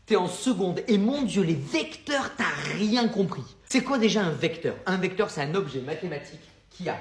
T'es en seconde et mon Dieu, les vecteurs, t'as rien compris. C'est quoi déjà un vecteur? Un vecteur, c'est un objet mathématique qui a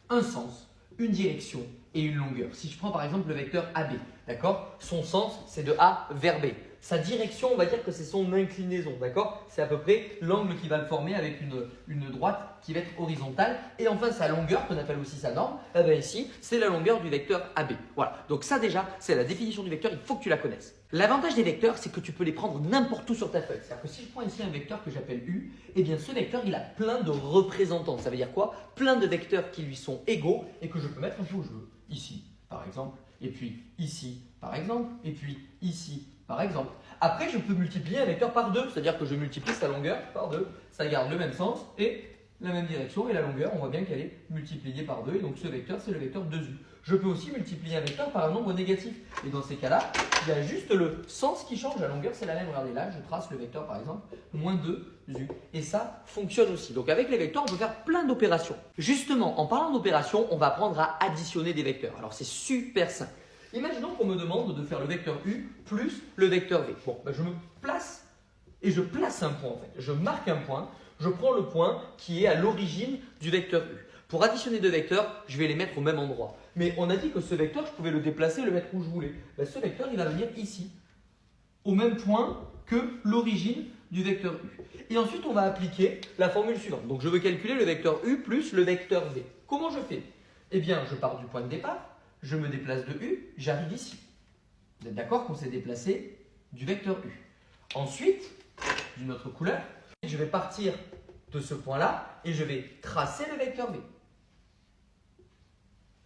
un sens, une direction et une longueur. Si je prends par exemple le vecteur AB, d'accord? Son sens, c'est de A vers B. Sa direction, on va dire que c'est son inclinaison, d'accord? C'est à peu près l'angle qui va le former avec une droite qui va être horizontale. Et enfin, sa longueur, qu'on appelle aussi sa norme, eh bien ici, c'est la longueur du vecteur AB. Voilà, donc ça déjà, c'est la définition du vecteur, il faut que tu la connaisses. L'avantage des vecteurs, c'est que tu peux les prendre n'importe où sur ta feuille. C'est-à-dire que si je prends ici un vecteur que j'appelle U, eh bien ce vecteur, il a plein de représentants. Ça veut dire quoi? Plein de vecteurs qui lui sont égaux et que je peux mettre un peu où je veux. Ici, par exemple, et puis ici, par exemple, et puis ici, par exemple. Après, je peux multiplier un vecteur par 2, c'est-à-dire que je multiplie sa longueur par 2. Ça garde le même sens et la même direction. Et la longueur, on voit bien qu'elle est multipliée par 2. Et donc, ce vecteur, c'est le vecteur 2u. Je peux aussi multiplier un vecteur par un nombre négatif. Et dans ces cas-là, il y a juste le sens qui change. La longueur, c'est la même. Regardez là, je trace le vecteur, par exemple, moins 2u. Et ça fonctionne aussi. Donc, avec les vecteurs, on peut faire plein d'opérations. Justement, en parlant d'opérations, on va apprendre à additionner des vecteurs. Alors, c'est super simple. Imaginons qu'on me demande de faire le vecteur u plus le vecteur v. Bon, ben je me place et je place un point en fait. Je marque un point, je prends le point qui est à l'origine du vecteur u. Pour additionner deux vecteurs, je vais les mettre au même endroit. Mais on a dit que ce vecteur, je pouvais le déplacer, le mettre où je voulais. Ben, ce vecteur, il va venir ici, au même point que l'origine du vecteur u. Et ensuite, on va appliquer la formule suivante. Donc, je veux calculer le vecteur u plus le vecteur v. Comment je fais? Eh bien, je pars du point de départ. Je me déplace de U, j'arrive ici. Vous êtes d'accord qu'on s'est déplacé du vecteur U. Ensuite, d'une autre couleur, je vais partir de ce point-là et je vais tracer le vecteur V.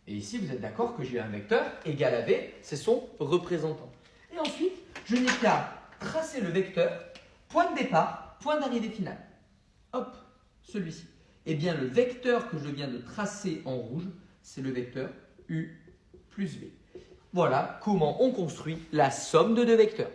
Et ici, vous êtes d'accord que j'ai un vecteur égal à V, c'est son représentant. Et ensuite, je n'ai qu'à tracer le vecteur, point de départ, point d'arrivée finale. Hop, celui-ci. Eh bien, le vecteur que je viens de tracer en rouge, c'est le vecteur U plus V. Voilà comment on construit la somme de deux vecteurs.